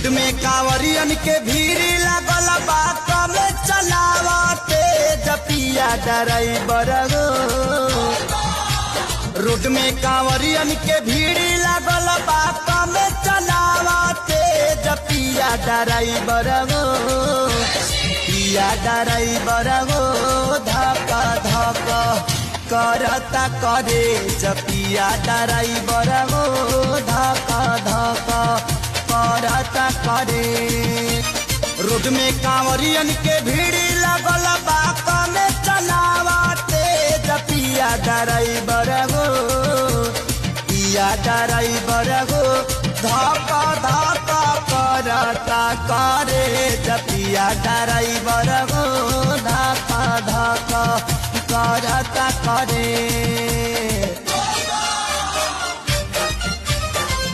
Road में कांवरियन के भीड़ लगल बा कम चलावते जपिया ड्राइवर हो। रोड में कांवरियन के भीड़ लगल बा कम चलावते जपिया ड्राइवर हो। पिया ड्राइवर हो धक्का धक्का करता करे जपिया ड्राइवर हो धक्का धक्का करता करे। रोड में कांवरियन के भीड़ लगल बा कम चलावते जपिया ड्राइवर हो। पिया ड्राइवर हो धक्का धक्का करता करे जपिया ड्राइवर हो धक्का धक्का करता करे।